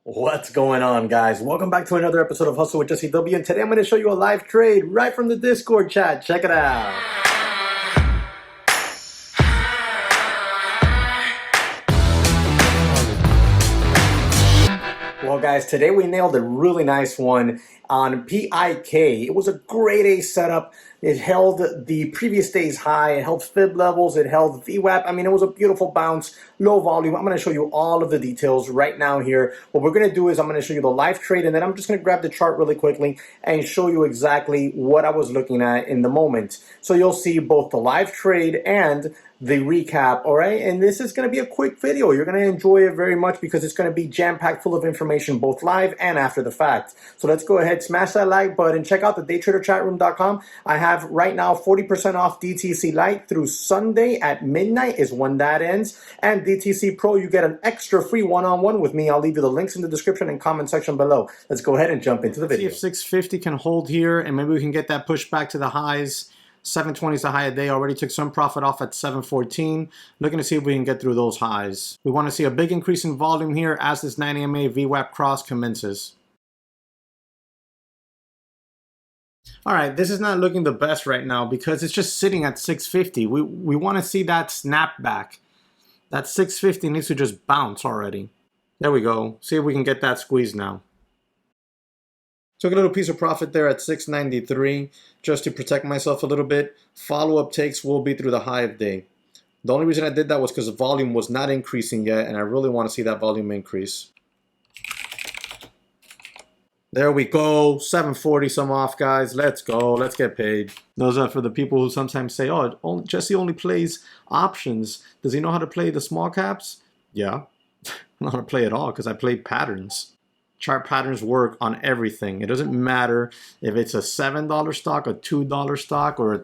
What's going on, guys? Welcome back to another episode of Hustle with JesseW, and today I'm going to show you a live trade right from the Discord chat. Check it out. Well, guys, today we nailed a really nice one on PIK. It was a grade A setup. It held the previous day's high. It held fib levels. It held VWAP. I mean, it was a beautiful bounce, low volume. I'm going to show you all of the details right now here. What we're going to do is I'm going to show you the live trade, and then I'm just going to grab the chart really quickly and show you exactly what I was looking at in the moment. So you'll see both the live trade and the recap, all right? And this is going to be a quick video. You're going to enjoy it very much because it's going to be jam-packed full of information both live and after the fact. So let's go ahead, smash that like button, check out the daytraderchatroom.com. I have right now 40% off DTC Lite through Sunday at midnight is when that ends. And DTC Pro, you get an extra free one-on-one with me. I'll leave you the links in the description and comment section below. Let's go ahead and jump into the video. See if 650 can hold here, and maybe we can get that push back to the highs. 720 is the high of the day. Already took some profit off at 714. Looking to see if we can get through those highs. We want to see a big increase in volume here as this 9 EMA VWAP cross commences. All right, this is not looking the best right now because it's just sitting at 650. We want to see that snap back. That 650 needs to just bounce already. There we go. See if we can get that squeeze now. Took a little piece of profit there at 693 just to protect myself a little bit. Follow-up takes will be through the high of day. The only reason I did that was because the volume was not increasing yet, and I really want to see that volume increase. There we go. 740 some off, guys. Let's go. Let's get paid. Those are for the people who sometimes say, oh, Jesse only plays options. Does he know how to play the small caps? Yeah. I know how to play it all because I play patterns. Chart patterns work on everything. It doesn't matter if it's a $7 stock, a $2 stock, or a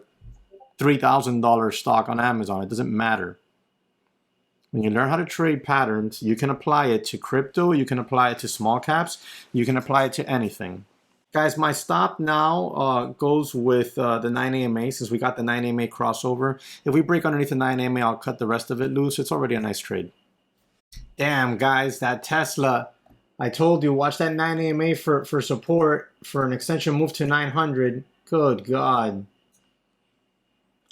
$3,000 stock on Amazon. It doesn't matter. When you learn how to trade patterns, you can apply it to crypto, you can apply it to small caps, you can apply it to anything. Guys, my stop now goes with the 9 AMA since we got the 9 AMA crossover. If we break underneath the 9 AMA, I'll cut the rest of it loose. It's already a nice trade. Damn, guys, that Tesla... I told you, watch that 9 AMA for support for an extension move to 900. Good God.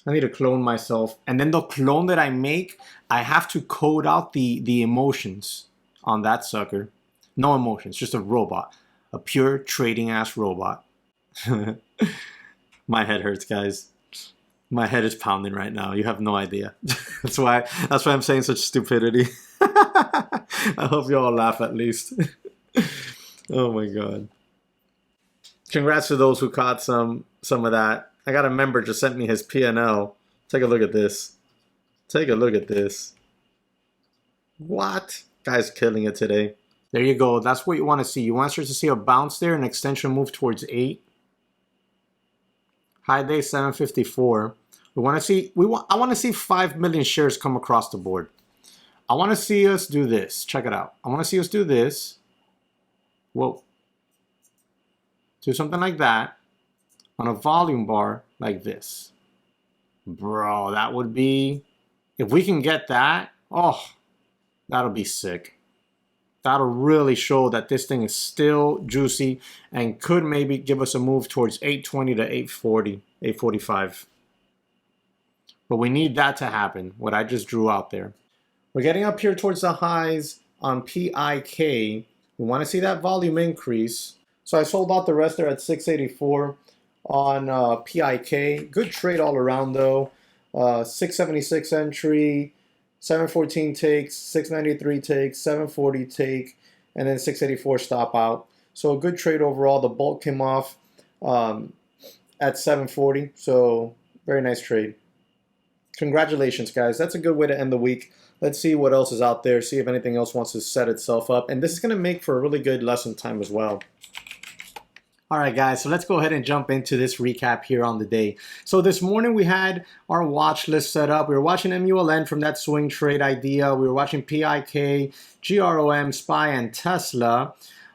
I need to clone myself. And then the clone that I make, I have to code out the emotions on that sucker. No emotions, just a robot. A pure trading ass robot. My head hurts, guys. My head is pounding right now. You have no idea. That's why I'm saying such stupidity. I hope you all laugh at least. Oh my God. Congrats to those who caught some of that. I got a member just sent me his P&L. Take a look at this. Take a look at this. What? Guy's killing it today. There you go. That's what you want to see. You want to see a bounce there, an extension move towards 8. High day 754. I want to see 5 million shares come across the board. I want to see us do this. Check it out. I want to see us do this. Whoa. Do something like that on a volume bar like this. Bro, that would be... If we can get that, oh, that'll be sick. That'll really show that this thing is still juicy and could maybe give us a move towards 820 to 840, 845. But we need that to happen, what I just drew out there. We're getting up here towards the highs on PIK. We want to see that volume increase. So I sold out the rest there at 684 on PIK. Good trade all around though. 676 entry, 714 takes, 693 takes, 740 take, and then 684 stop out. So a good trade overall. The bulk came off at 740. So very nice trade. Congratulations, guys. That's a good way to end the week. Let's see what else is out there, see if anything else wants to set itself up. And this is going to make for a really good lesson time as well. All right, guys, so let's go ahead and jump into this recap here on the day. So this morning we had our watch list set up. We were watching MULN from that swing trade idea. We were watching PIK, GROM, SPY, and Tesla.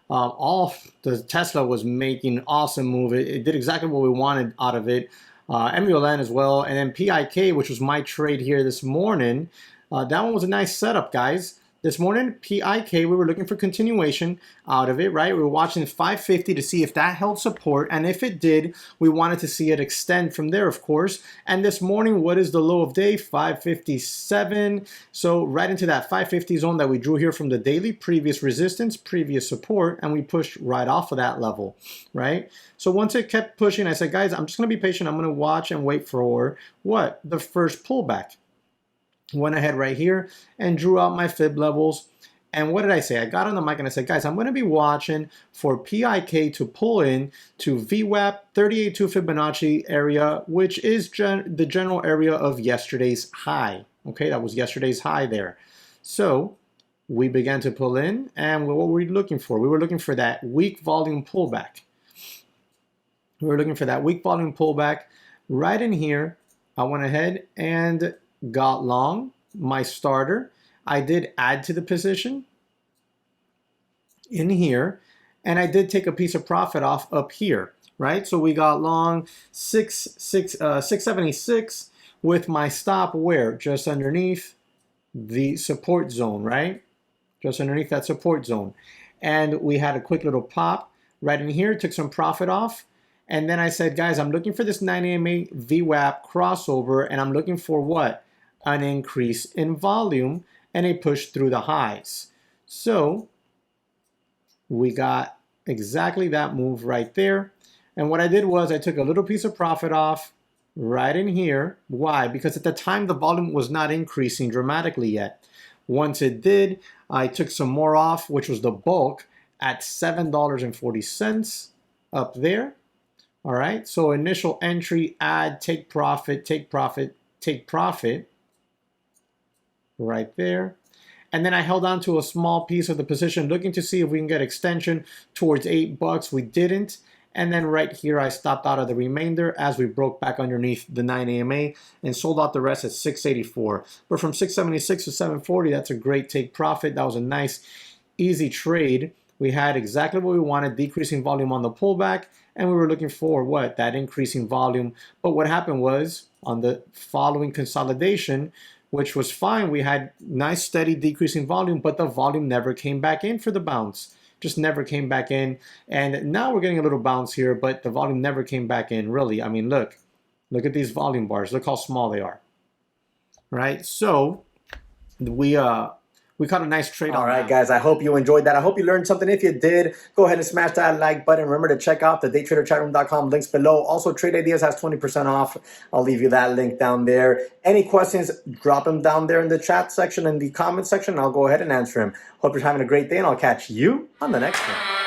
The Tesla was making an awesome move. It did exactly what we wanted out of it. MULN as well. And then PIK, which was my trade here this morning. That one was a nice setup, guys. This morning, PIK, we were looking for continuation out of it, right? We were watching 550 to see if that held support. And if it did, we wanted to see it extend from there, of course. And this morning, what is the low of day? 557. So right into that 550 zone that we drew here from the daily, previous resistance, previous support, and we pushed right off of that level, right? So once it kept pushing, I said, guys, I'm just going to be patient. I'm going to watch and wait for what? The first pullback. Went ahead right here and drew out my fib levels. And what did I say? I got on the mic and I said, guys, I'm going to be watching for PIK to pull in to VWAP 38.2 Fibonacci area, which is the general area of yesterday's high. Okay, that was yesterday's high there. So we began to pull in, and what were we looking for? We were looking for that weak volume pullback. We were looking for that weak volume pullback right in here. I went ahead and got long my starter. I did add to the position in here, and I did take a piece of profit off up here, right? So we got long 676 with my stop where? Just underneath the support zone, right? Just underneath that support zone. And we had a quick little pop right in here, took some profit off. And then I said, guys, I'm looking for this 9 AMA VWAP crossover, and I'm looking for what? An increase in volume and a push through the highs. So we got exactly that move right there. And what I did was I took a little piece of profit off right in here. Why? Because at the time the volume was not increasing dramatically yet. Once it did, I took some more off, which was the bulk at $7.40 up there. All right, so initial entry, add, take profit, take profit, take profit. Right there. And then I held on to a small piece of the position looking to see if we can get extension towards $8. We didn't. And then right here I stopped out of the remainder as we broke back underneath the 9 AMA and sold out the rest at 684. But from 676 to 740, that's a great take profit. That was a nice easy trade. We had exactly what we wanted, decreasing volume on the pullback, and we were looking for what? That increasing volume. But what happened was on the following consolidation, which was fine. We had nice, steady decreasing volume, but the volume never came back in for the bounce. Just never came back in. And now we're getting a little bounce here, but the volume never came back in, really. I mean, look at these volume bars. Look how small they are, right? So we caught a nice trade on that. All right, guys, I hope you enjoyed that. I hope you learned something. If you did, go ahead and smash that like button. Remember to check out the daytraderchatroom.com links below. Also, Trade Ideas has 20% off. I'll leave you that link down there. Any questions, drop them down there in the chat section, in the comment section, and I'll go ahead and answer them. Hope you're having a great day, and I'll catch you on the next one.